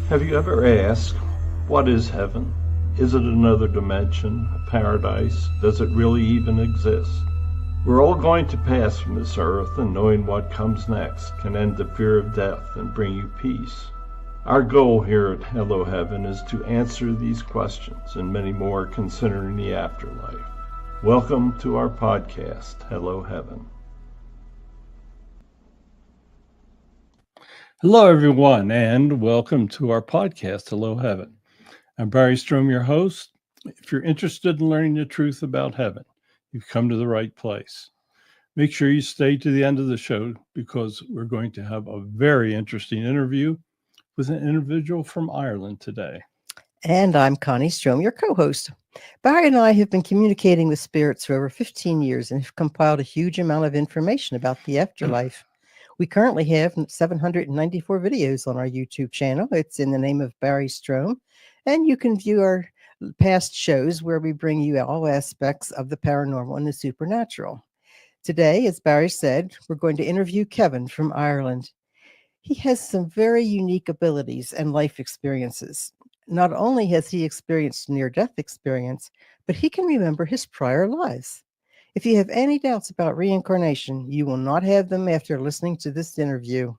Have you ever asked, what is heaven? Is it another dimension, a paradise? Does it really even exist? We're all going to pass from this earth, and knowing what comes next can end the fear of death and bring you peace. Our goal here at Hello Heaven is to answer these questions and many more concerning the afterlife. Welcome to our podcast, Hello Heaven. Hello, everyone, and welcome to our podcast, Hello Heaven. I'm Barry Strohm, your host. If you're interested in learning the truth about heaven, you've come to the right place. Make sure you stay to the end of the show because we're going to have a very interesting interview with an individual from Ireland today. And I'm Connie Strohm, your co-host. Barry and I have been communicating with spirits for over 15 years and have compiled a huge amount of information about the afterlife. We currently have 794 videos on our YouTube channel. It's in the name of Barry Strohm, and you can view our past shows where we bring you all aspects of the paranormal and the supernatural. Today, as Barry said, we're going to interview Kevin from Ireland. He has some very unique abilities and life experiences. Not only has he experienced near-death experience, but he can remember his prior lives. If you have any doubts about reincarnation, you will not have them after listening to this interview.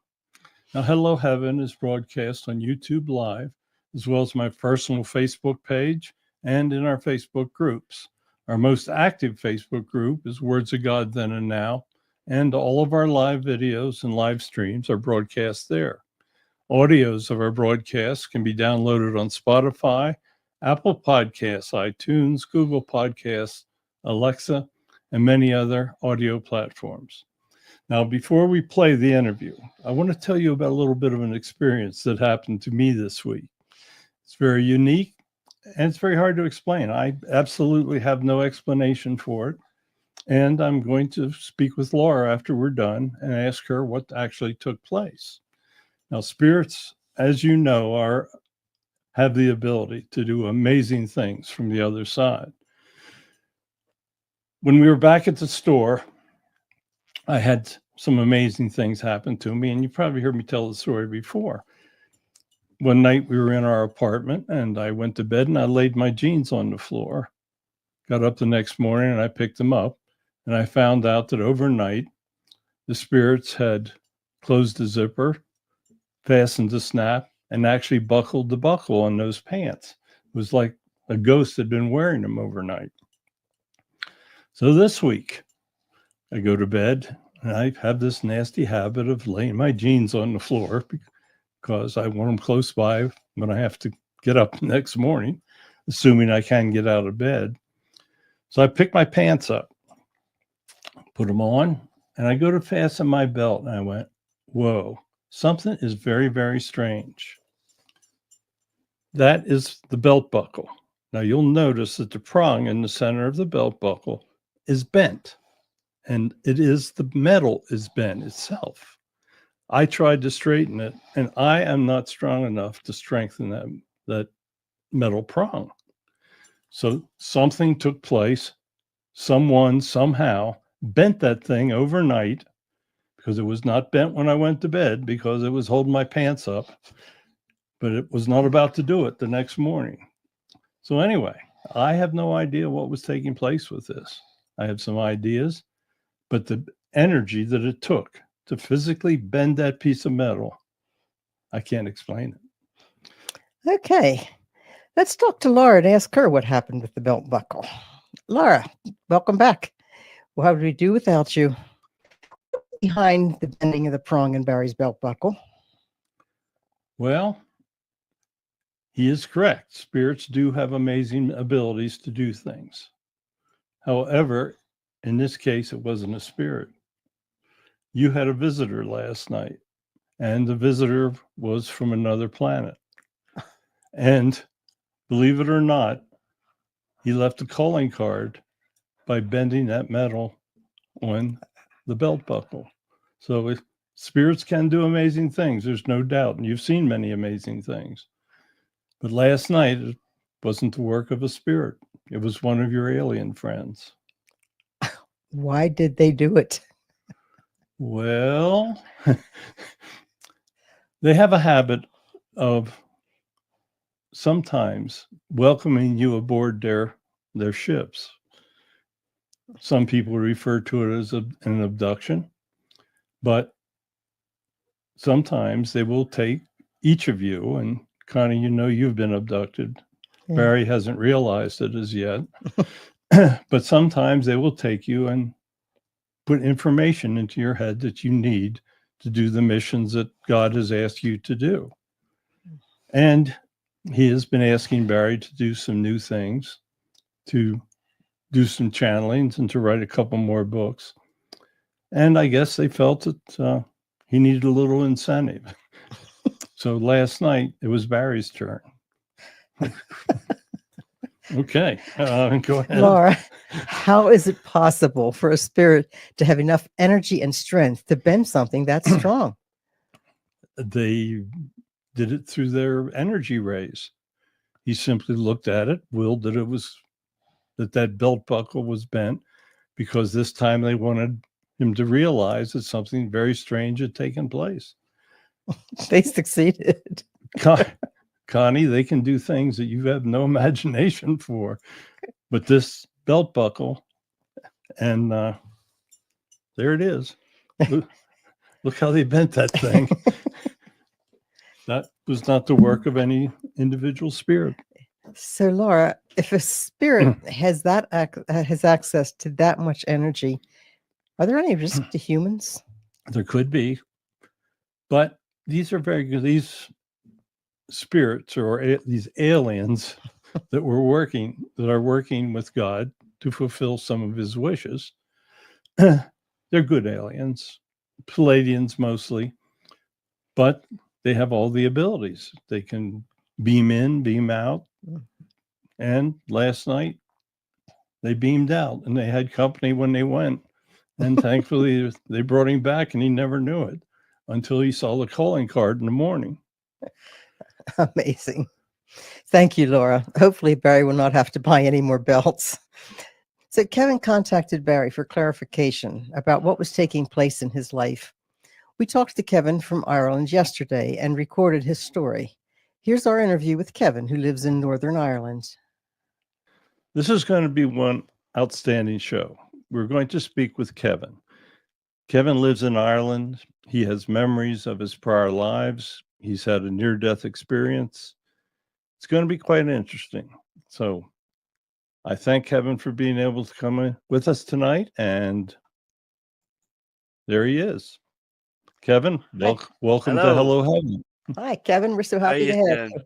Now, Hello Heaven is broadcast on YouTube Live, as well as my personal Facebook page and in our Facebook groups. Our most active Facebook group is Words of God Then and Now, and all of our live videos and live streams are broadcast there. Audios of our broadcasts can be downloaded on Spotify, Apple Podcasts, iTunes, Google Podcasts, Alexa, and many other audio platforms. Now, before we play the interview, I want to tell you about a little bit of an experience that happened to me this week. It's very unique, and it's very hard to explain. I absolutely have no explanation for it, and I'm going to speak with Laura after we're done and ask her what actually took place. Now, spirits, as you know, have the ability to do amazing things from the other side. When we were back at the store, I had some amazing things happen to me, and you probably heard me tell the story before. One night we were in our apartment, and I went to bed, and I laid my jeans on the floor. Got up the next morning, and I picked them up, and I found out that overnight, the spirits had closed the zipper, fastened the snap, and actually buckled the buckle on those pants. It was like a ghost had been wearing them overnight. So this week, I go to bed, and I have this nasty habit of laying my jeans on the floor because I want them close by when I have to get up the next morning, assuming I can get out of bed. So I pick my pants up, put them on, and I go to fasten my belt, and I went, whoa, something is very, very strange. That is the belt buckle. Now you'll notice that the prong in the center of the belt buckle is bent, and the metal is bent itself. I tried to straighten it, and I am not strong enough to strengthen that metal prong. So something took place. Someone somehow bent that thing overnight, because it was not bent when I went to bed because it was holding my pants up, but it was not about to do it the next morning. So anyway, I have no idea what was taking place with this. I have some ideas, but the energy that it took to physically bend that piece of metal, I can't explain it. Okay, let's talk to Laura and ask her what happened with the belt buckle. Laura, welcome back. Well, how did we do without you? Behind the bending of the prong in Barry's belt buckle? Well, he is correct. Spirits do have amazing abilities to do things. However, in this case, it wasn't a spirit. You had a visitor last night, and the visitor was from another planet. And believe it or not, he left a calling card by bending that metal on the belt buckle. So spirits can do amazing things, there's no doubt, and you've seen many amazing things. But last night, it wasn't the work of a spirit. It was one of your alien friends. Why did they do it? Well, they have a habit of sometimes welcoming you aboard their ships. Some people refer to it as an abduction, but sometimes they will take each of you, and Connie, you've been abducted. Yeah. Barry hasn't realized it as yet. But sometimes they will take you and put information into your head that you need to do the missions that God has asked you to do. And he has been asking Barry to do some new things, to do some channelings, and to write a couple more books. And I guess they felt that he needed a little incentive. So last night, it was Barry's turn. Okay, go ahead. Laura, how is it possible for a spirit to have enough energy and strength to bend something that strong? They did it through their energy rays. He simply looked at it, willed that belt buckle was bent, because this time they wanted him to realize that something very strange had taken place. They succeeded. Connie, they can do things that you have no imagination for. But this belt buckle, and there it is. Look how they bent that thing. That was not the work of any individual spirit. So, Laura, if a spirit has access to that much energy, are there any risks to humans? There could be, but these are very good. These spirits, or these aliens that are working with God to fulfill some of his wishes, they're good aliens, Palladians mostly, but they have all the abilities. They can beam in, beam out. And last night they beamed out, and they had company when they went. And thankfully they brought him back, and he never knew it until he saw the calling card in the morning. Amazing. Thank you, Laura. Hopefully Barry will not have to buy any more belts. So Kevin contacted Barry for clarification about what was taking place in his life. We talked to Kevin from Ireland yesterday and recorded his story. Here's our interview with Kevin, who lives in Northern Ireland. This is going to be one outstanding show. We're going to speak with Kevin. Kevin lives in Ireland. He has memories of his prior lives. He's had a near-death experience. It's going to be quite interesting. So I thank Kevin for being able to come with us tonight. And there he is. Kevin, welcome to Hello Heaven. Hi, Kevin. We're so happy to have you.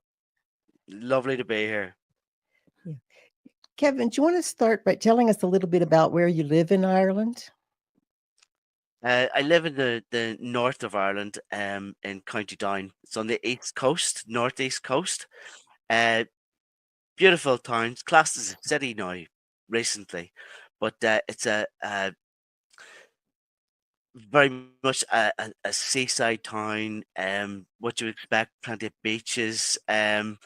Lovely to be here. Yeah. Kevin, do you want to start by telling us a little bit about where you live in Ireland? I live in the north of Ireland, in County Down. It's on the northeast coast. Beautiful town. It's classed as a city now recently, but it's a very much a seaside town. What you expect, plenty of beaches, and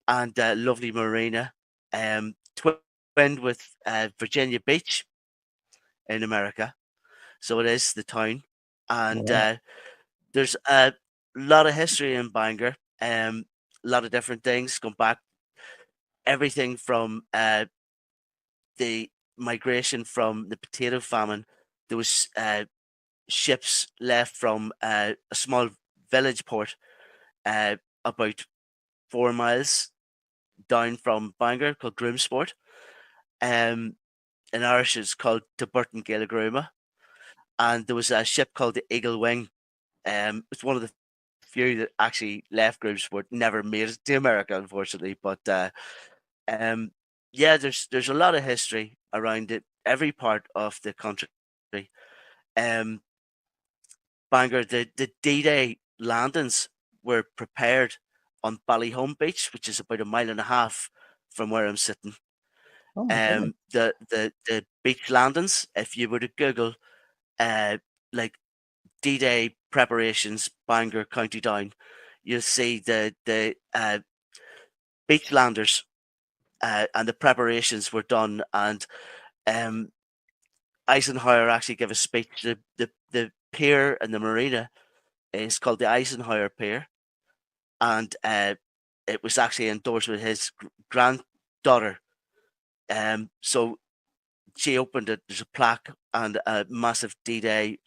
lovely marina. Twinned with Virginia Beach in America. So it is the town, and there's a lot of history in Bangor. A lot of different things going back, everything from the migration from the potato famine. There was ships left from a small village port about 4 miles down from Bangor called Groomsport. In Irish, it's called Taburton Gaelagruma. And there was a ship called the Eagle Wing. It's one of the few that actually left Groomsport, never made it to America, unfortunately. But yeah, there's a lot of history around it, every part of the country. Bangor, the D-Day landings were prepared on Ballyholme Beach, which is about 1.5 miles from where I'm sitting. Oh my goodness. The beach landings, if you were to Google like D-Day preparations, Bangor, County Down, you'll see the beach landers and the preparations were done. And Eisenhower actually gave a speech. The pier and the marina is called the Eisenhower Pier, and it was actually endorsed with his granddaughter. So she opened it. There's a plaque and a massive D-Day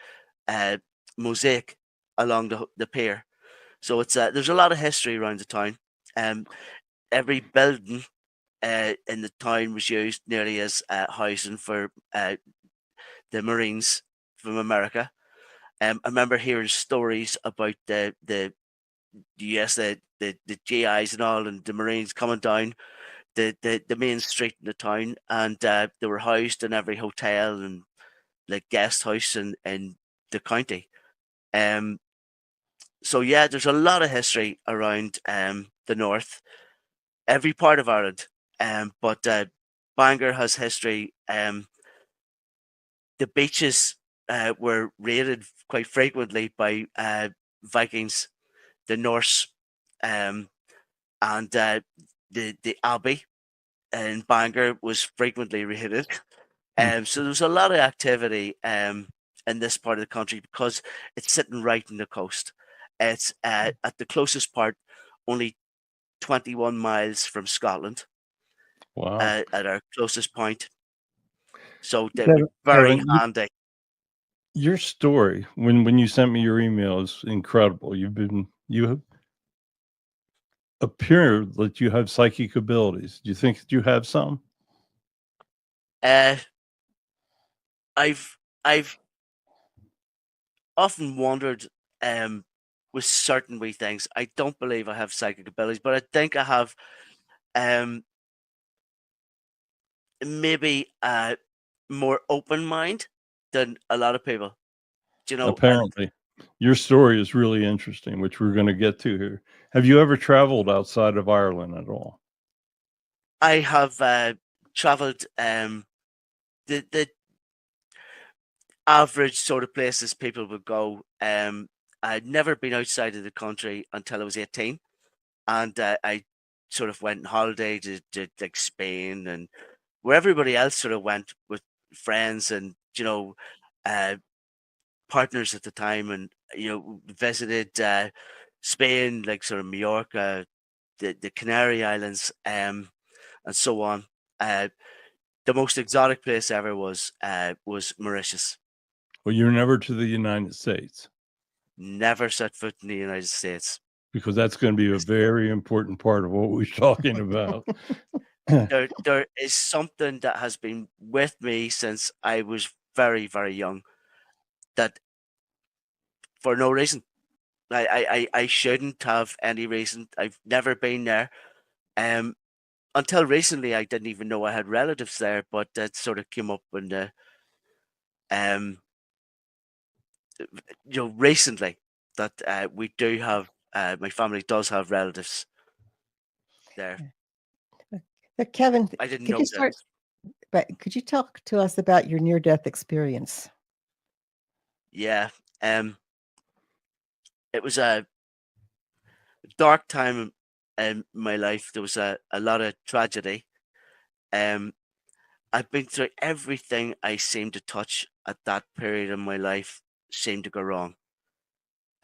mosaic along the pier. So it's there's a lot of history around the town. Every building in the town was used nearly as housing for the Marines from America. I remember hearing stories about the US, the GIs and all, and the Marines coming down the main street in the town, and they were housed in every hotel and like guest house in the county. So yeah, there's a lot of history around the north, every part of Ireland. But Bangor has history. The beaches were raided quite frequently by Vikings, the Norse, and the Abbey in Bangor was frequently raided. So there was a lot of activity in this part of the country because it's sitting right in the coast. It's at the closest part, only 21 miles from Scotland. Wow. At our closest point. So they were very handy. Your story, when you sent me your email, is incredible. You appear that you have psychic abilities. Do you think that you have some? I've often wondered with certain wee things. I don't believe I have psychic abilities, but I think I have maybe a more open mind than a lot of people. Do you know? Apparently. Your story is really interesting, which we're going to get to here. Have you ever traveled outside of Ireland at all? I have traveled the average sort of places people would go. I'd never been outside of the country until I was 18, and I sort of went on holiday to like Spain and where everybody else sort of went with friends and partners at the time, and visited Spain, like sort of Mallorca, the Canary Islands, and so on. The most exotic place ever was Mauritius. Well, you're never to the United States. Never set foot in the United States. Because that's going to be a very important part of what we're talking about. There is something that has been with me since I was very, very young, that for no reason. I shouldn't have any reason. I've never been there. Until recently, I didn't even know I had relatives there, but that sort of came up when recently that we do have, my family does have relatives there. Kevin, I didn't could know you start? that. But could you talk to us about your near-death experience? Yeah, it was a dark time in my life. There was a lot of tragedy. I've been through everything I seemed to touch at that period in my life seemed to go wrong.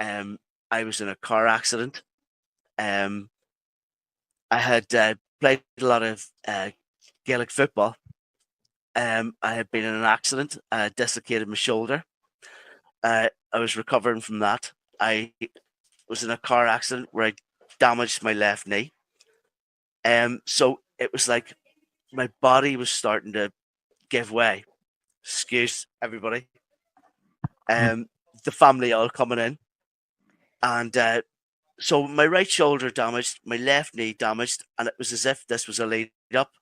I was in a car accident. I had played a lot of Gaelic football. I had been in an accident, dislocated my shoulder. I was recovering from that. I was in a car accident where I damaged my left knee. So it was like my body was starting to give way. Excuse everybody. The family all coming in. And so my right shoulder damaged, my left knee damaged, and it was as if this was a lead up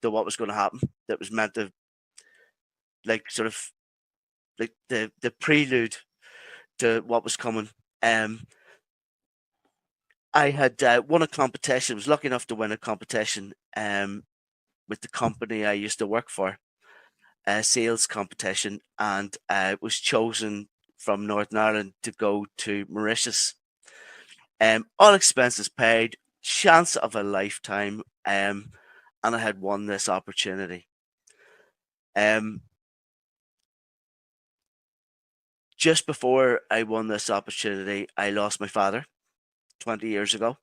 to what was going to happen. That was meant to, like, sort of, like the prelude to what was coming. I had won a competition. Was lucky enough to win a competition with the company I used to work for, a sales competition, and was chosen from Northern Ireland to go to Mauritius. All expenses paid, chance of a lifetime, and I had won this opportunity. Just before I won this opportunity, I lost my father 20 years ago.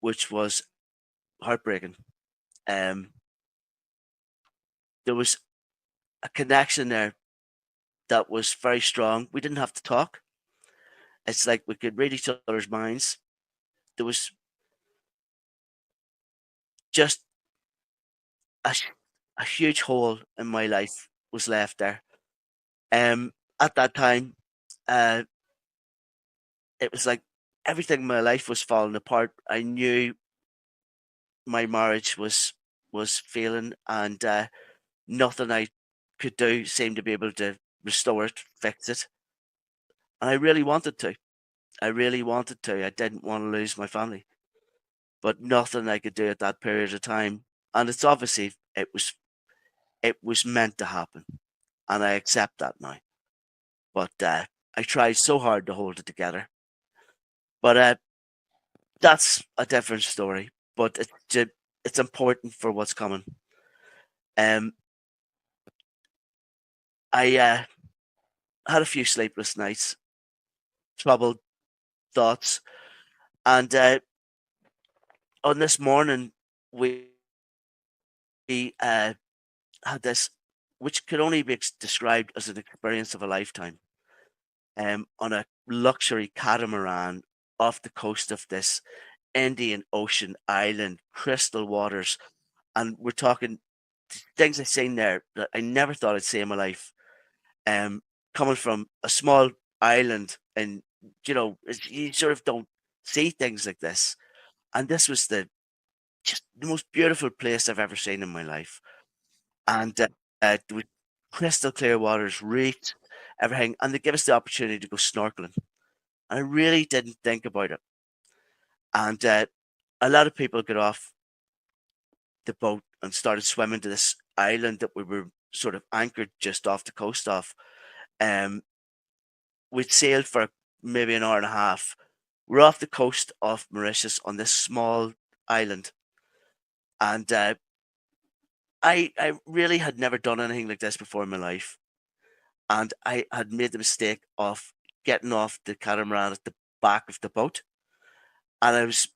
which was heartbreaking. There was a connection there that was very strong. We didn't have to talk. It's like we could read each other's minds. There was just a, a huge hole in my life was left there. At that time, it was like everything in my life was falling apart. I knew my marriage was failing, and nothing I could do seemed to be able to restore it, fix it. And I really wanted to. I didn't want to lose my family, but nothing I could do at that period of time. And it's obviously it was meant to happen, and I accept that now. But I tried so hard to hold it together. But that's a different story. But it's important for what's coming. I had a few sleepless nights, troubled thoughts, and on this morning we had this, which could only be described as an experience of a lifetime, on a luxury catamaran off the coast of this Indian Ocean island, crystal waters, and we're talking things I've seen there that I never thought I'd see in my life. Coming from a small island, and you sort of don't see things like this, and this was just the most beautiful place I've ever seen in my life, and there was crystal clear waters, reefs, everything, and they give us the opportunity to go snorkeling. I really didn't think about it, and a lot of people got off the boat and started swimming to this island that we were sort of anchored just off the coast of. We'd sailed for maybe an hour and a half. We're off the coast of Mauritius on this small island, and I really had never done anything like this before in my life, and I had made the mistake of getting off the catamaran at the back of the boat, and I was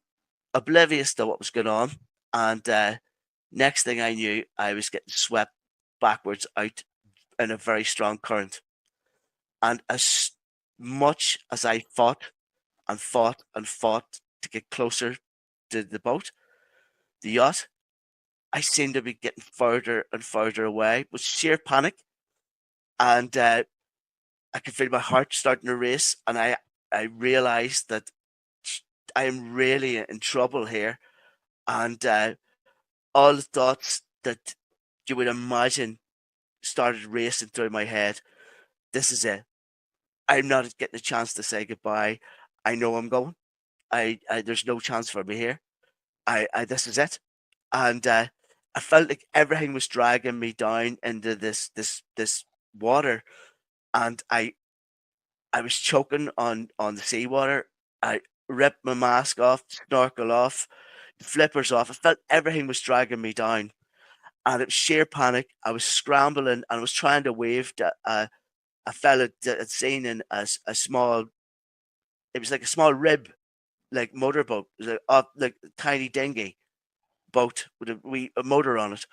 oblivious to what was going on, and next thing I knew, I was getting swept backwards out in a very strong current. And as much as I fought and fought and fought to get closer to the boat, the yacht, I seemed to be getting further and further away with sheer panic. And I could feel my heart starting to race. And I realized that I am really in trouble here. And all the thoughts that you would imagine started racing through my head. This is it. I'm not getting a chance to say goodbye. I know I'm going. There's no chance for me here. This is it. And I felt like everything was dragging me down into this water, and I was choking on the seawater. I ripped my mask off, snorkel off, flippers off. I felt everything was dragging me down, and it was sheer panic. I was scrambling, and I was trying to wave to a fella that had seen in a small, it was like a small rib, like motorboat, like a tiny dinghy boat with a motor on it.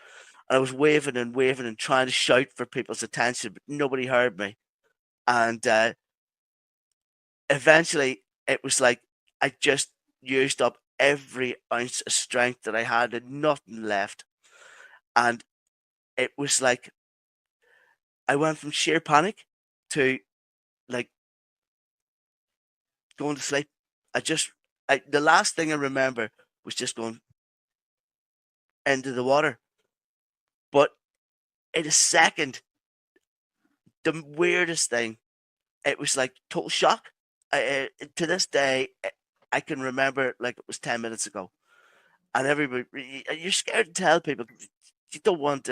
And I was waving and waving and trying to shout for people's attention, but nobody heard me. And eventually it was like I just used up every ounce of strength that I had and nothing left. And it was like I went from sheer panic to like going to sleep. The last thing I remember was just going into the water. But in a second, the weirdest thing, it was like total shock. To this day, I can remember it like it was 10 minutes ago. And everybody, you're scared to tell people. You don't want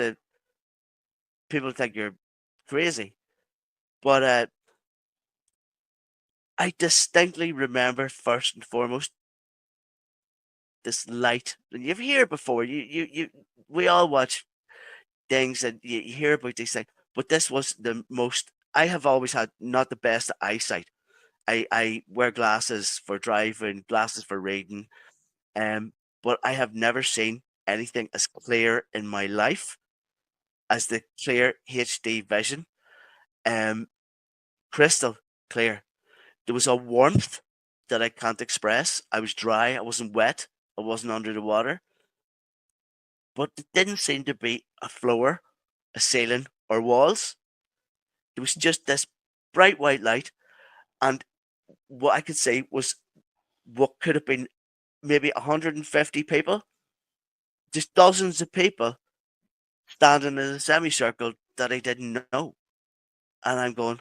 people to think you're crazy. But I distinctly remember, first and foremost, this light. And you've heard before. We all watch things and you hear about these things. But this was the most. I have always had not the best eyesight. I wear glasses for driving, glasses for reading. but I have never seen anything as clear in my life as the clear HD vision. Crystal clear. There was a warmth that I can't express. I was dry. I wasn't wet. I wasn't under the water. But there didn't seem to be a floor, a ceiling, or walls. There was just this bright white light. And what I could see was what could have been maybe 150 people. Just dozens of people standing in a semicircle that I didn't know. And I'm going,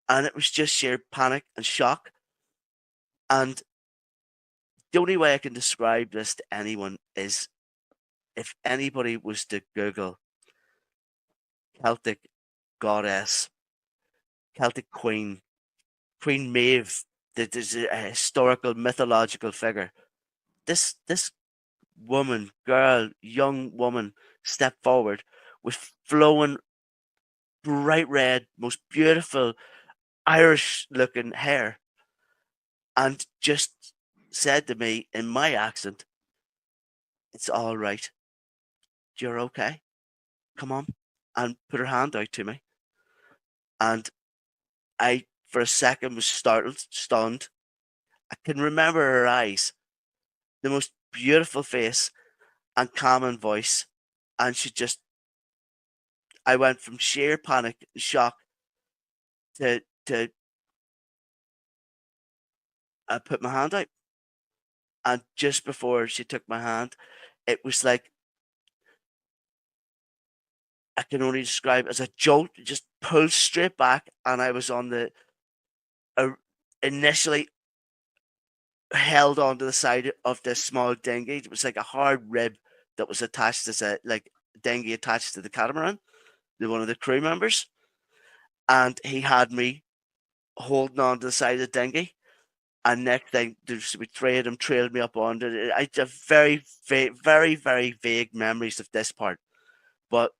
and it was just sheer panic and shock. And the only way I can describe this to anyone is if anybody was to Google Celtic goddess, Celtic queen, Queen Maeve, that is a historical mythological figure. This woman, girl, young woman stepped forward with flowing, bright red, most beautiful Irish looking hair, and just said to me in my accent, "It's all right. You're okay. Come on," and put her hand out to me. And I, for a second, was startled, stunned. I can remember her eyes, the most beautiful face and calming voice. And I went from sheer panic and shock to I put my hand out. And just before she took my hand, it was like, I can only describe it as a jolt, just pulled straight back. And I was on the, initially held onto the side of this small dinghy. It was like a hard rib that was attached as a dinghy attached to the catamaran, one of the crew members. And he had me holding on to the side of the dinghy. And next thing, there's three of them trailed me up onto it. I have very, very, very vague memories of this part. But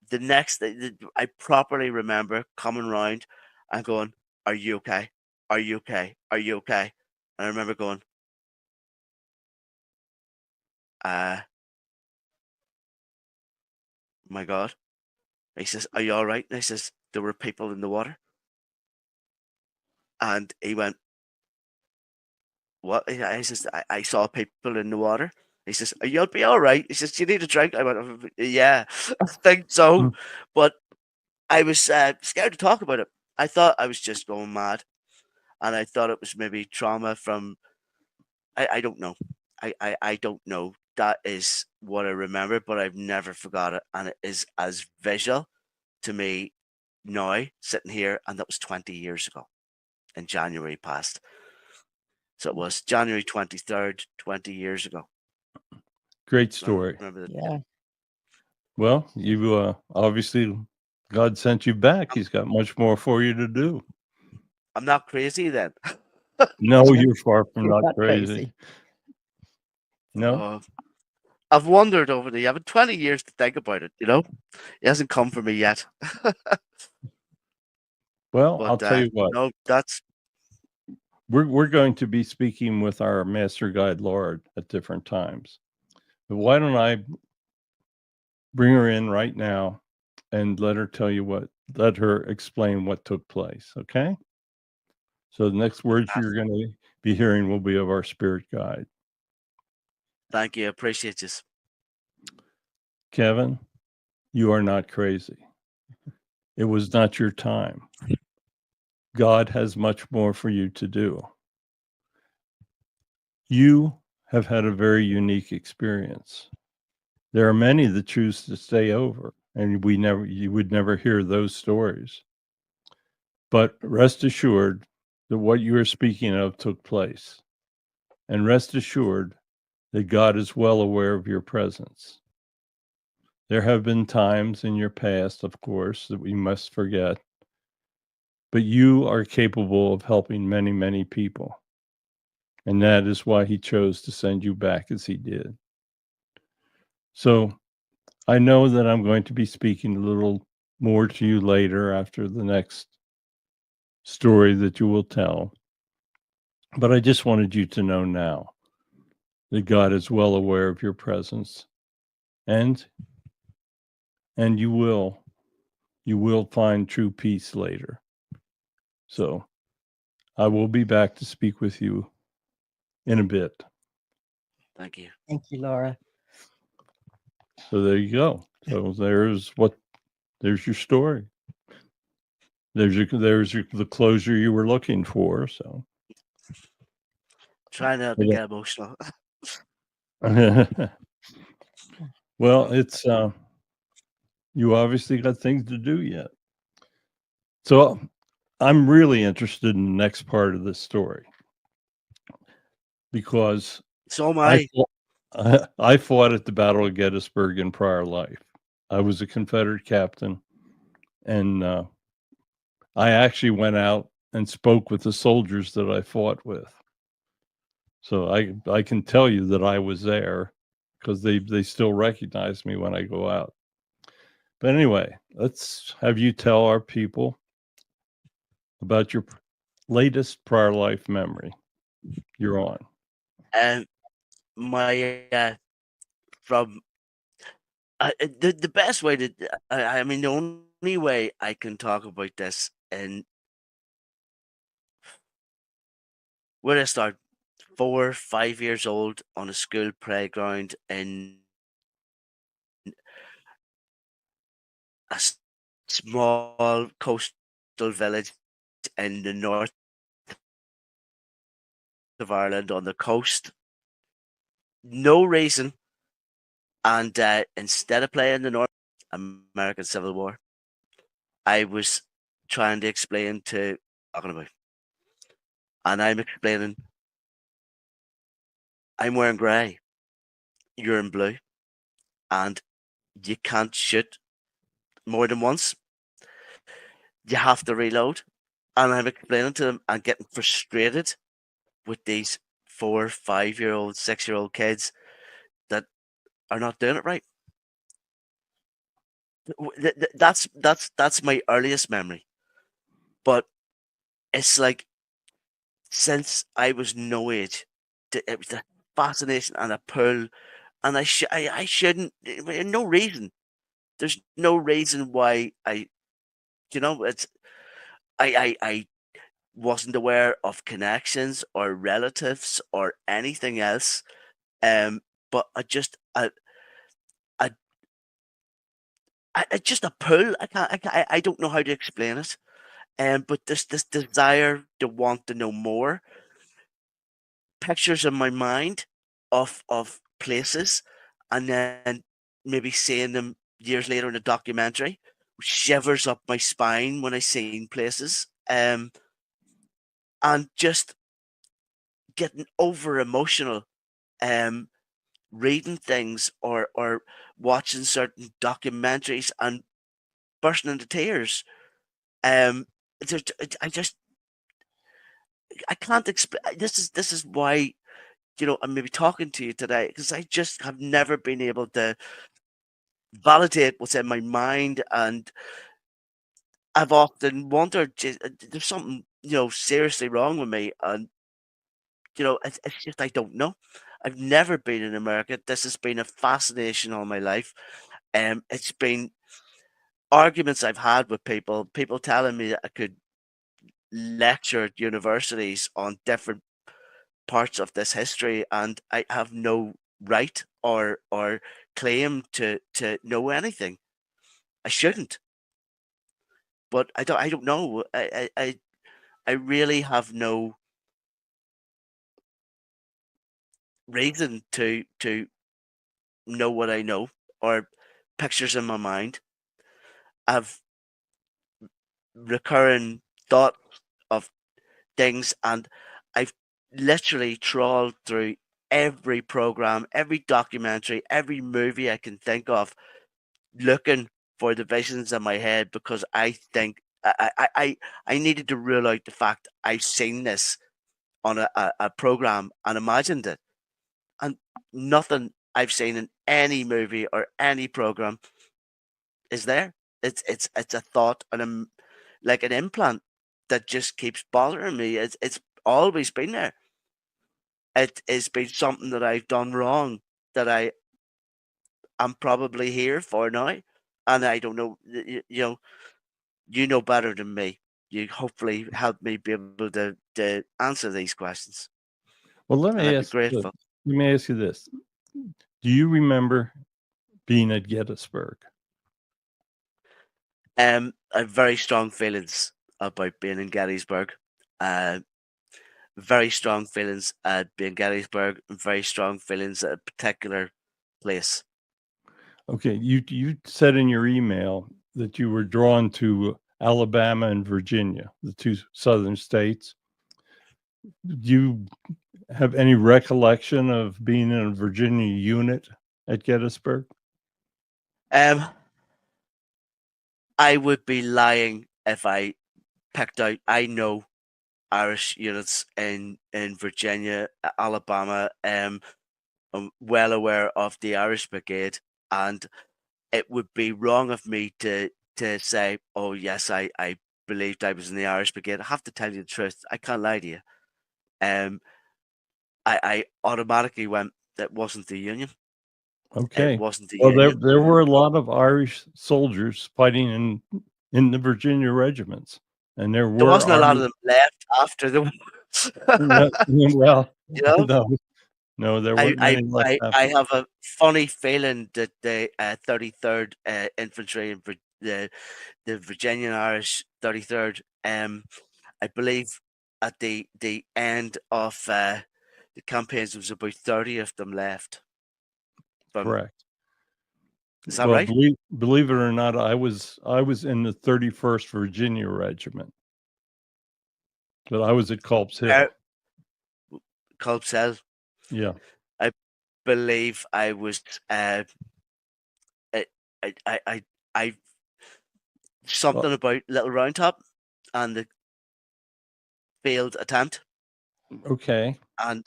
the next thing, I properly remember coming round and going, "Are you okay? Are you okay? Are you okay?" And I remember going, my God. He says, "Are you all right?" And I says, "There were people in the water." And he went, "What?" I says, I saw people in the water." He says, "You'll be all right." He says, "Do you need a drink?" I went, "Yeah, I think so." But I was scared to talk about it. I thought I was just going mad. And I thought it was maybe trauma from, I don't know. I don't know. That is what I remember, but I've never forgot it. And it is as visual to me now, sitting here, and that was 20 years ago in January past. So it was January 23rd, 20 years ago. Great story. Yeah. Well, you obviously, God sent you back. He's got much more for you to do. I'm not crazy then. No, you're far from You're not crazy. No? I've wondered over the, I've had 20 years to think about it, you know? It hasn't come for me yet. Well, But I'll tell you what. no, that's, We're going to be speaking with our master guide Lord at different times. But why don't I bring her in right now and let her explain what took place, okay? So the next words you're going to be hearing will be of our spirit guide. thank you. I appreciate this. Kevin, you are not crazy. It was not your time. God has much more for you to do. You have had a very unique experience. There are many that choose to stay over, and you would never hear those stories. But rest assured that what you are speaking of took place. And rest assured that God is well aware of your presence. There have been times in your past, of course, that we must forget, but you are capable of helping many, many people. And that is why he chose to send you back as he did. So I know that I'm going to be speaking a little more to you later after the next story that you will tell. But I just wanted you to know now that God is well aware of your presence, and you will find true peace later. So I will be back to speak with you in a bit. Thank you. Thank you, Laura. So there you go. So there's your story. There's the closure you were looking for. So Trying not to get emotional. well, it's you obviously got things to do yet. So I'm really interested in the next part of this story because So am I. I fought at the Battle of Gettysburg in prior life. I was a Confederate captain, and I actually went out and spoke with the soldiers that I fought with. So I can tell you that I was there because they still recognize me when I go out. But anyway, let's have you tell our people about your latest prior life memory. You're on. And my from the best way to I mean the only way I can talk about this, and where I start 4, 5 years old on a school playground in a small coastal village in the north of Ireland on the coast. No reason, and instead of playing the North American Civil War, I was trying to explain to talking about, and I'm explaining. I'm wearing grey, you're in blue, and you can't shoot more than once. You have to reload. And I'm explaining to them and getting frustrated with these 4, 5-year-old, 6-year-old kids that are not doing it right. That's my earliest memory. But it's like since I was no age, it was a fascination and a pull, and I shouldn't. No reason. There's no reason why it's I wasn't aware of connections or relatives or anything else. But I, I just a pull. I don't know how to explain it. But this desire to want to know more. Pictures in my mind of places, and then maybe seeing them years later in a documentary. Shivers up my spine when I seen places. And just getting over emotional. Reading things or watching certain documentaries and bursting into tears. Um, I just I can't explain. This is why I'm maybe talking to you today, because I just have never been able to validate what's in my mind, and I've often wondered, there's something seriously wrong with me, and it's just I don't know. I've never been in America. This has been a fascination all my life. It's been arguments I've had with people telling me that I could lecture at universities on different parts of this history, and I have no right or claim to know anything. I shouldn't, but I don't know. I really have no reason to know what I know, or pictures in my mind. I've recurring thought of things, and I've literally trawled through every program, every documentary, every movie I can think of, looking for the visions in my head, because I think I needed to rule out the fact I've seen this on a program and imagined it, and nothing I've seen in any movie or any program is there. It's a thought and like an implant that just keeps bothering me. It's always been there. it has been something that I've done wrong that I'm probably here for now, and I don't know. You know better than me. You hopefully help me be able to answer these questions, Well, let and me I'd be ask you grateful. this. Do you remember being at Gettysburg? I have very strong feelings about being in Gettysburg. Very strong feelings at being Gettysburg, and very strong feelings at a particular place. Okay, you said in your email that you were drawn to Alabama and Virginia, the two southern states. Do you have any recollection of being in a Virginia unit at Gettysburg? I would be lying if I picked out. I know Irish units in Virginia, Alabama. I'm well aware of the Irish Brigade, and it would be wrong of me to say, "Oh yes, I believed I was in the Irish Brigade." I have to tell you the truth. I can't lie to you. I automatically went. That wasn't the Union. Okay. It wasn't the Well, Union. there were a lot of Irish soldiers fighting in the Virginia regiments, and there There were wasn't a lot of Army. them left after the war. Well, You know, no, there weren't many left I after. have a funny feeling that the 33rd Infantry and the Virginian Irish 33rd, I believe at the end of the campaigns, there was about 30 of them left. Correct. Is that Well, right? believe it or not, I was in the 31st Virginia Regiment, but I was at Culp's Hill. Culp's Hill. Yeah. I believe I was. I something about Little Round Top and the failed attempt, Okay. and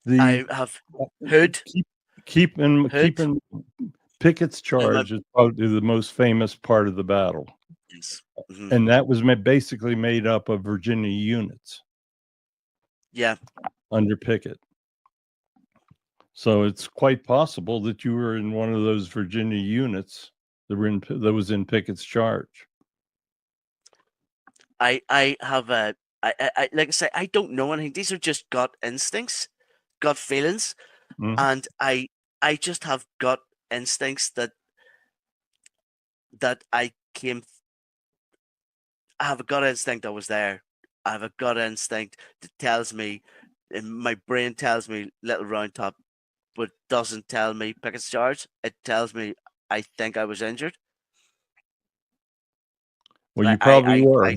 The I have Hood. keep in Pickett's in my- charge is probably the most famous part of the battle, yes. Mhm. and that was basically made up of Virginia units Yeah, under Pickett. So it's quite possible that you were in one of those Virginia units that was in Pickett's charge. I have a. I like I say, I don't know anything. These are just gut instincts, gut feelings, Mhm. and I just have gut instincts that I came. I have a gut instinct I was there. I have a gut instinct that tells me, and my brain tells me Little Round Top, but doesn't tell me Pickett's charge. It tells me I think I was injured. Well, you probably were.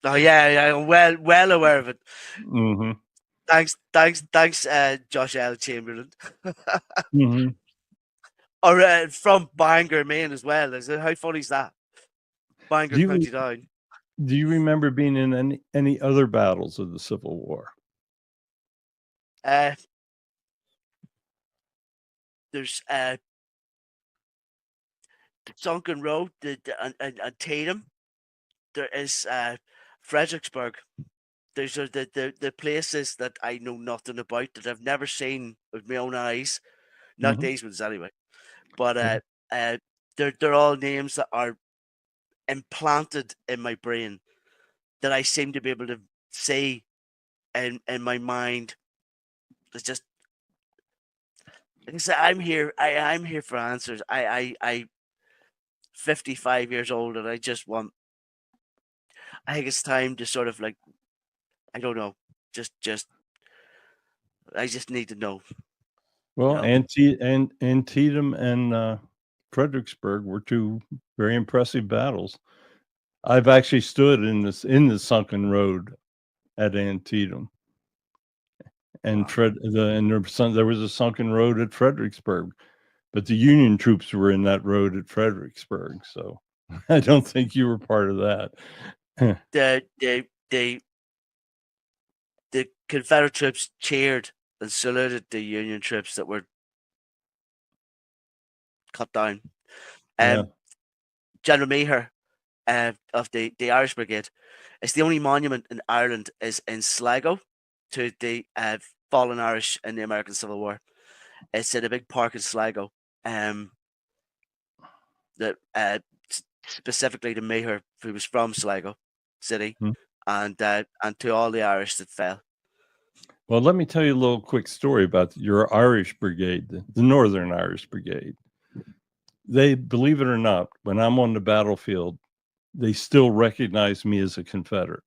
Oh yeah, I'm well aware of it. Mhm. Thanks, Josh L. Chamberlain. Mhm. Or from Bangor, Maine as well. How funny is that? Bangor Do County Down. you remember being in any other battles of the Civil War? There's Sunken Road, and Tatum. There is Fredericksburg. Those are the places that I know nothing about, that I've never seen with my own eyes. Not Mhm. these ones anyway. But they're all names that are implanted in my brain that I seem to be able to see in my mind. It's just like I said, I'm here. I'm here for answers. I 55 years old, and I just want. I think it's time to sort of like, I don't know, just I just need to know. Well, No. Antietam and Fredericksburg were two very impressive battles. I've actually stood in the sunken road at Antietam, and Wow. there was a sunken road at Fredericksburg, but the Union troops were in that road at Fredericksburg. So I don't think you were part of that. The Confederate troops cheered and saluted the Union troops that were cut down. Yeah. General Meagher of the Irish Brigade. It's the only monument in Ireland is in Sligo to the fallen Irish in the American Civil War. It's in a big park in Sligo. That specifically to Maher, who was from Sligo City, and to all the Irish that fell. Well, let me tell you a little quick story about your Irish Brigade, the Northern Irish Brigade. They, believe it or not, when I'm on the battlefield, they still recognize me as a Confederate.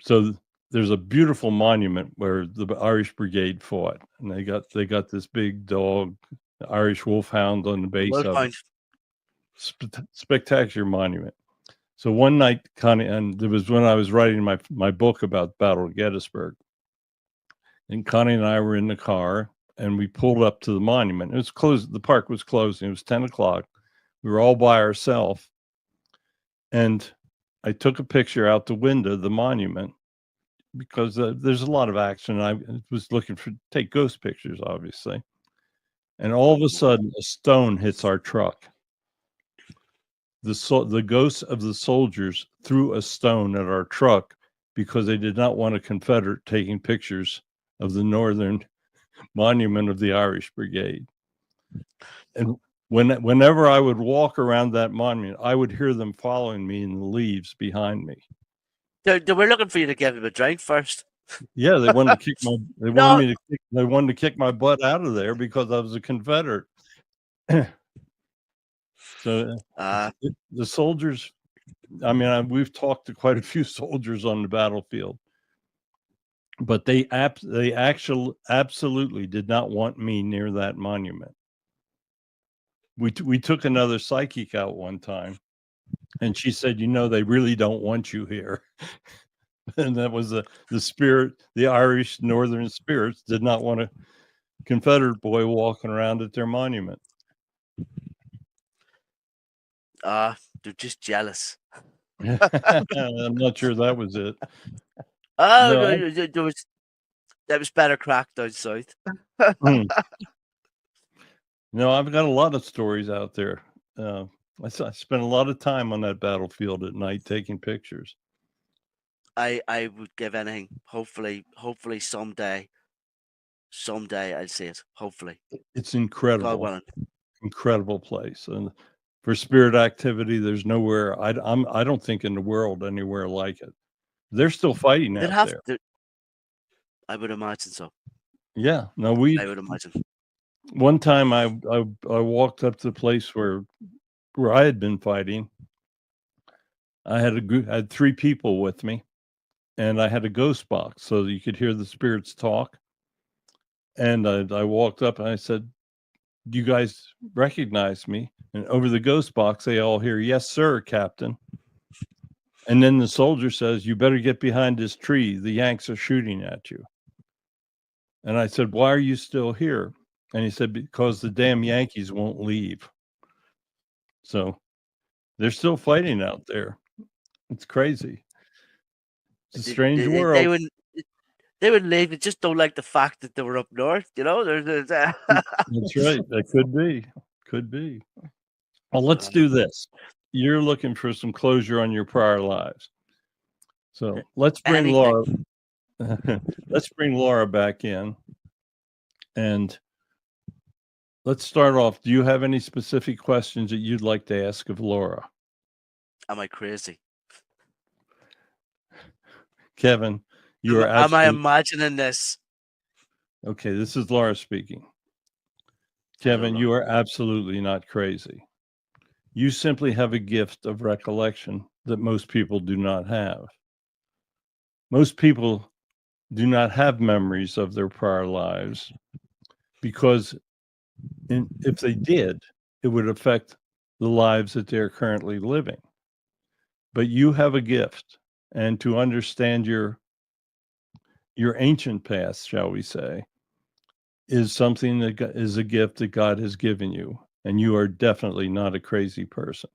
So there's a beautiful monument where the Irish Brigade fought, and they got this big dog, Irish wolfhound on the base of it. Spectacular monument. So one night, Connie, and it was when I was writing my book about Battle of Gettysburg, and Connie and I were in the car, and we pulled up to the monument. It was closed. The park was closed. It was 10 o'clock. We were all by ourselves, and I took a picture out the window of the monument because there's a lot of action. I was looking for take ghost pictures, obviously, and all of a sudden, a stone hits our truck. The ghosts of the soldiers threw a stone at our truck because they did not want a Confederate taking pictures of the Northern monument of the Irish Brigade. And whenever I would walk around that monument, I would hear them following me in the leaves behind me. They were looking for you to give them a drink first. Yeah, they wanted to kick my. They wanted me to. They wanted to kick my butt out of there because I was a Confederate. So the soldiers, I mean, we've talked to quite a few soldiers on the battlefield, but they actually absolutely did not want me near that monument. We took another psychic out one time, and she said, they really don't want you here. And that was the spirit, the Irish Northern spirits did not want a Confederate boy walking around at their monument. They're just jealous. I'm not sure that was it. That was better crack down south. No, I've got a lot of stories out there. I spent a lot of time on that battlefield at night taking pictures. I would give anything. Hopefully someday I'll see it. Hopefully. It's incredible. God willing. Incredible place. And for spirit activity, there's nowhere I don't think in the world anywhere like it. They're still fighting out there. I would imagine so. Yeah. No, I would imagine. One time I walked up to the place where I had been fighting. I had 3 people with me, and I had a ghost box so that you could hear the spirits talk. And I walked up and I said, "Do you guys recognize me?" And over the ghost box, they all hear, "Yes, sir, Captain." And then the soldier says, "You better get behind this tree. The Yanks are shooting at you." And I said, "Why are you still here?" And he said, "Because the damn Yankees won't leave." So they're still fighting out there. It's crazy. It's a strange world. They would leave. They just don't like the fact that they were up north. That's right. That could be. Well, let's do this. You're looking for some closure on your prior lives. So let's bring Laura. Let's bring Laura back in. And let's start off. Do you have any specific questions that you'd like to ask of Laura? Am I crazy? Kevin, you are Am I imagining this? Okay, this is Laura speaking. Kevin, you are absolutely not crazy. You simply have a gift of recollection that most people do not have. Most people do not have memories of their prior lives because if they did, it would affect the lives that they're currently living. But you have a gift, and to understand your ancient past, shall we say, is something that is a gift that God has given you, and you are definitely not a crazy person.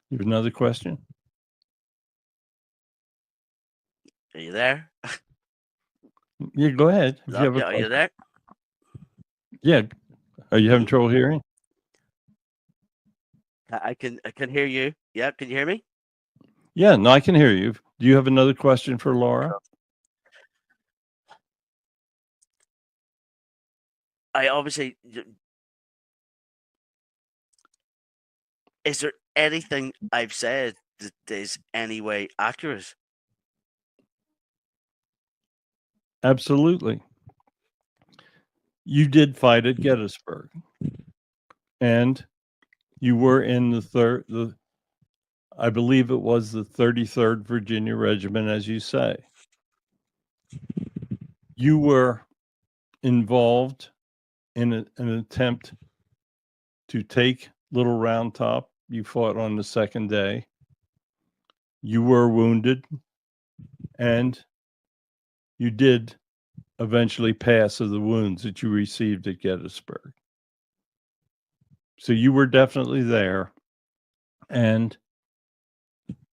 You have another question? Are you there? Yeah, go ahead. Are you there? Yeah. Are you having trouble hearing? I can hear you. Yeah, can you hear me? Yeah, no, I can hear you. Do you have another question for Laura? I obviously. Is there anything I've said that is any way accurate? Absolutely. You did fight at Gettysburg, and you were in the I believe it was the 33rd Virginia Regiment, as you say. You were involved in an attempt to take Little Round Top. You fought on the second day. You were wounded, and you did eventually pass of the wounds that you received at Gettysburg. So you were definitely there, and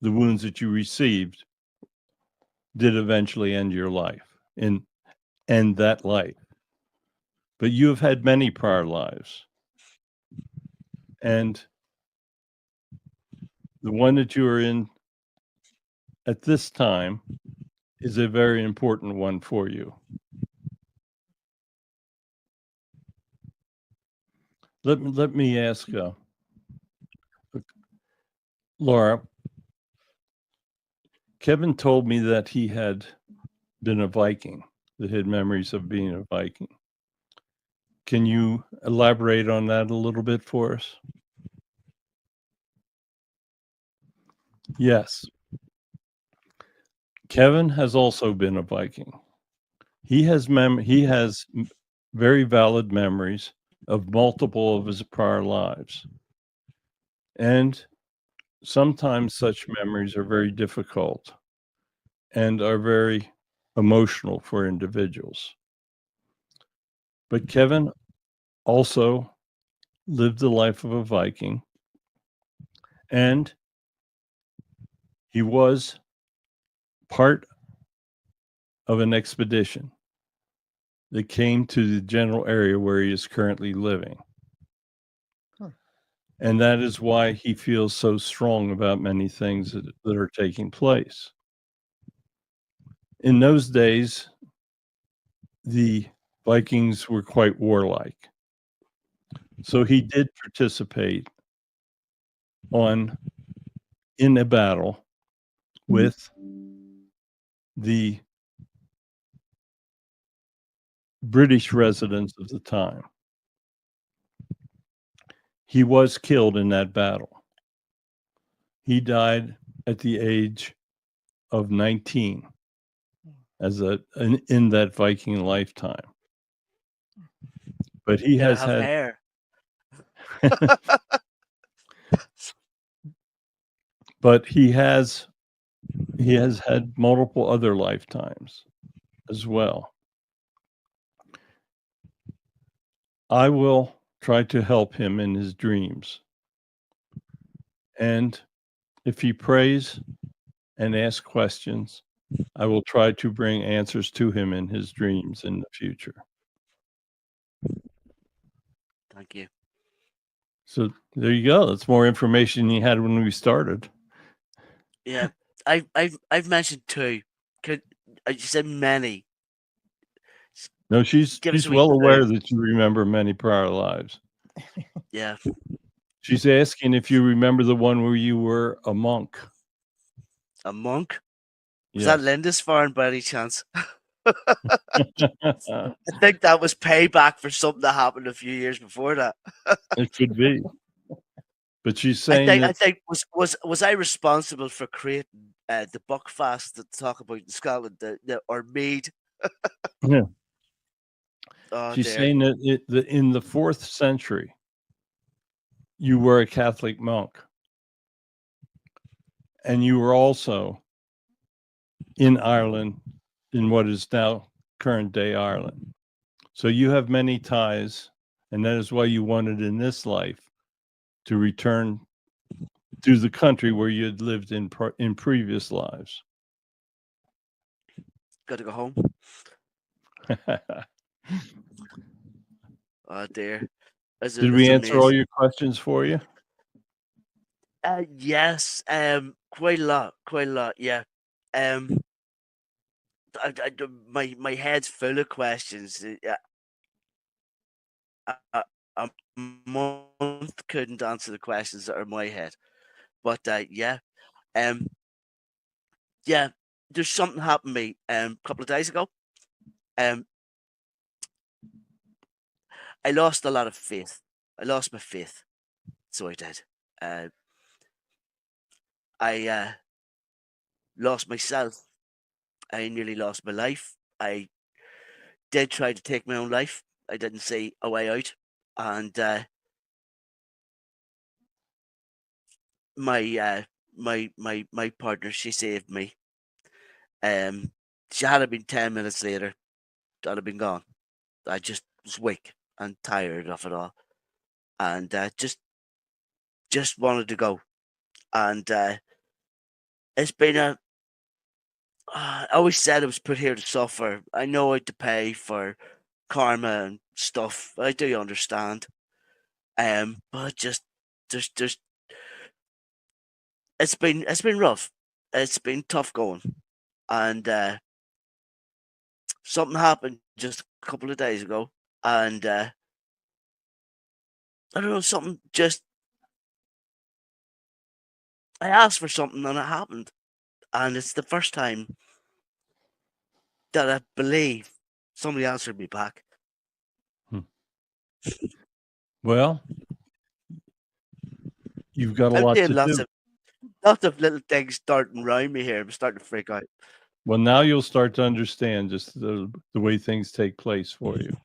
the wounds that you received did eventually end your life, and end that life. But you have had many prior lives, and the one that you are in at this time is a very important one for you. Let me ask Laura. Kevin told me that he had been a Viking, that had memories of being a Viking. Can you elaborate on that a little bit for us? Yes. Kevin has also been a Viking. He has very valid memories of multiple of his prior lives. And sometimes such memories are very difficult and are very emotional for individuals. But Kevin also lived the life of a Viking, and he was part of an expedition that came to the general area where he is currently living. And that is why he feels so strong about many things that are taking place. In those days, the Vikings were quite warlike. So he did participate in a battle with the British residents of the time. He was killed in that battle. He died at the age of 19 in that Viking lifetime. But he has had hair. But he has had multiple other lifetimes as well. I will try to help him in his dreams. And if he prays and asks questions, I will try to bring answers to him in his dreams in the future. Thank you. So there you go. That's more information than you had when we started. Yeah, I've mentioned two. You said many. No, she's well aware that you remember many prior lives. Yeah. She's asking if you remember the one where you were a monk. A monk? Was Yes. that Lindisfarne by any chance? I think that was payback for something that happened a few years before that. It could be. But she's saying I think was I responsible for creating the Buckfast that talk about in Scotland, or Mead? Yeah. Oh, She's dear. saying that in the 4th century, you were a Catholic monk. And you were also in Ireland, in what is now current day Ireland. So you have many ties, and that is why you wanted in this life to return to the country where you had lived in previous lives. Got to go home. Oh dear. Did we answer all your questions for you? Yes, quite a lot, yeah. Um, my head's full of questions. A month couldn't answer the questions that are in my head. But yeah, um, yeah, there's something happened to me a couple of days ago. Um, I lost a lot of faith. I lost my faith, so I did. Uh, I lost myself. I nearly lost my life. I did try to take my own life. I didn't see a way out, and my partner, she saved me. She had it been 10 minutes later, I'd have been gone. I just was weak and tired of it all, and just wanted to go. And it's been a. I always said I was put here to suffer. I know I had to pay for karma and stuff. I do understand. But just there's it's been rough. It's been tough going, and something happened just a couple of days ago, and I don't know, something just I asked for something and it happened, and it's the first time that I believe somebody answered me back. Well, you've got a I'm lot doing to do. lots of little things starting around me here. I'm starting to freak out. Well, now you'll start to understand just the way things take place for you.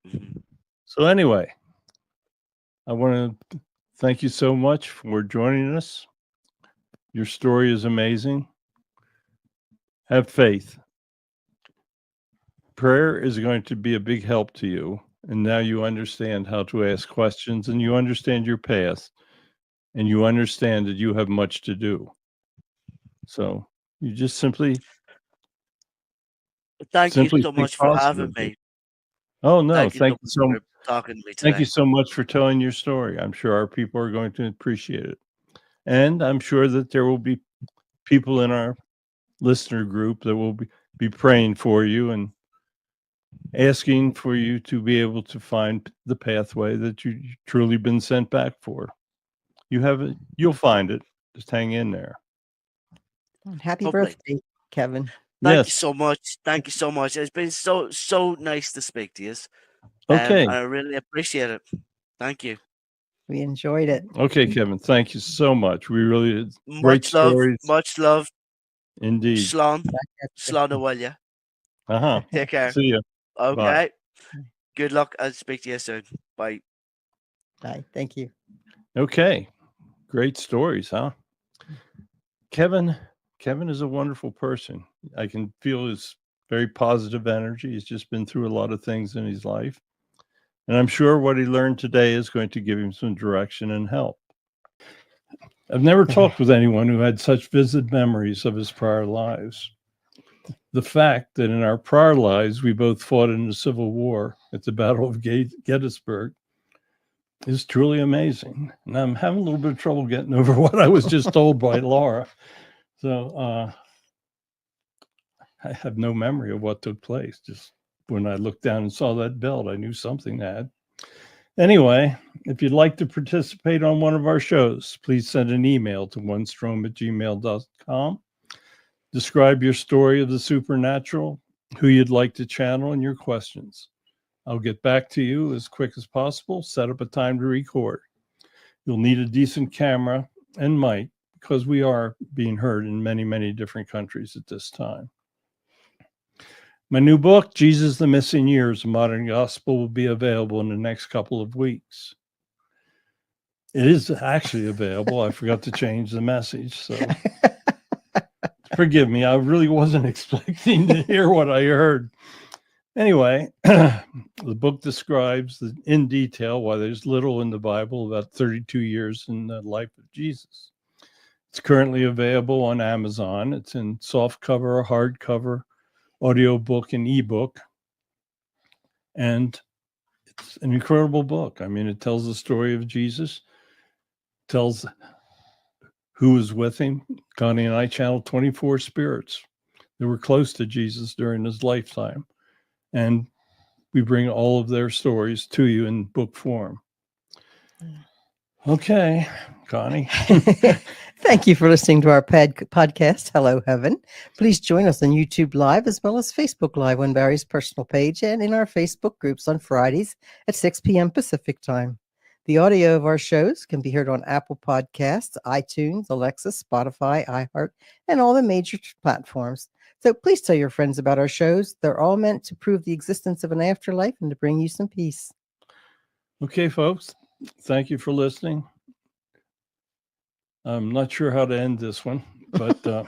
Mhm. So anyway, I want to thank you so much for joining us. Your story is amazing. Have faith. Prayer is going to be a big help to you. And now you understand how to ask questions and you understand your past and you understand that you have much to do. So you just simply Thank you so think much for having positively. me. Oh no, Thank you so thank you much so for talking to me thank you today. so much for telling your story. I'm sure our people are going to appreciate it. And I'm sure that there will be people in our listener group that will be praying for you and asking for you to be able to find the pathway that you truly been sent back for. You have it, you'll find it. Just hang in there. Happy Lovely. birthday, Kevin. Thank you Yes. so much. Thank you so much. It's been so nice to speak to you. Okay. I really appreciate it. Thank you. We enjoyed it. Okay, Kevin. Thank you so much. We really did great Much love. stories. Much love. Indeed. Slán. Slán Awilya. Uh-huh. Take care. See you. Bye. Okay. Good luck. I'll speak to you soon. Bye. Bye. Thank you. Okay. Great stories, huh? Kevin is a wonderful person. I can feel his very positive energy. He's just been through a lot of things in his life. And I'm sure what he learned today is going to give him some direction and help. I've never talked with anyone who had such vivid memories of his prior lives. The fact that in our prior lives we both fought in the Civil War at the Battle of Gettysburg is truly amazing. And I'm having a little bit of trouble getting over what I was just told by Laura. So I have no memory of what took place. Just when I looked down and saw that belt, I knew something had. Anyway, if you'd like to participate on one of our shows, please send an email to onestrom@gmail.com. Describe your story of the supernatural, who you'd like to channel, and your questions. I'll get back to you as quick as possible. Set up a time to record. You'll need a decent camera and mic because we are being heard in many, many different countries at this time. My new book, Jesus, the Missing Years, A Modern Gospel, will be available in the next couple of weeks. It is actually available. I forgot to change the message, so forgive me. I really wasn't expecting to hear what I heard. Anyway, the book describes in detail why there's little in the Bible about 32 years in the life of Jesus. It's currently available on Amazon. It's in softcover, hardcover, audiobook, and ebook. And it's an incredible book. I mean, it tells the story of Jesus, tells who was with him. Connie and I channeled 24 spirits that were close to Jesus during his lifetime. And we bring all of their stories to you in book form. Okay, Connie. Thank you for listening to our podcast, Hello Heaven. Please join us on YouTube Live as well as Facebook Live on Barry's personal page and in our Facebook groups on Fridays at 6 p.m. Pacific Time. The audio of our shows can be heard on Apple Podcasts, iTunes, Alexa, Spotify, iHeart, and all the major platforms. So please tell your friends about our shows. They're all meant to prove the existence of an afterlife and to bring you some peace. Okay, folks. Thank you for listening. I'm not sure how to end this one, but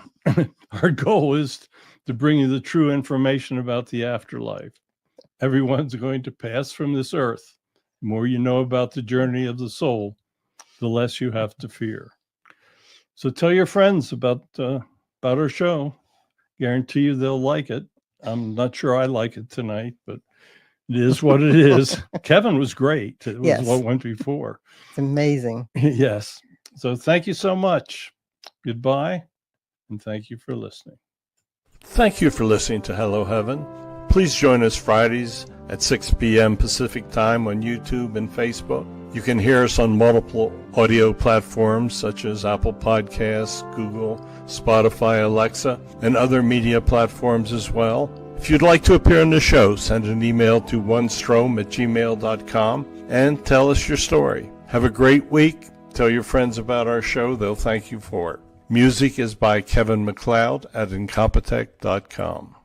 our goal is to bring you the true information about the afterlife. Everyone's going to pass from this earth. The more you know about the journey of the soul, the less you have to fear. So tell your friends about our show. Guarantee you they'll like it. I'm not sure I like it tonight, but it is what it is. Kevin was great. It was what went before. It's amazing. Yes. So thank you so much. Goodbye, and thank you for listening. Thank you for listening to Hello Heaven. Please join us Fridays at 6 p.m. Pacific Time on YouTube and Facebook. You can hear us on multiple audio platforms such as Apple Podcasts, Google, Spotify, Alexa, and other media platforms as well. If you'd like to appear on the show, send an email to onestrom@gmail.com and tell us your story. Have a great week. Tell your friends about our show. They'll thank you for it. Music is by Kevin MacLeod at Incompetech.com.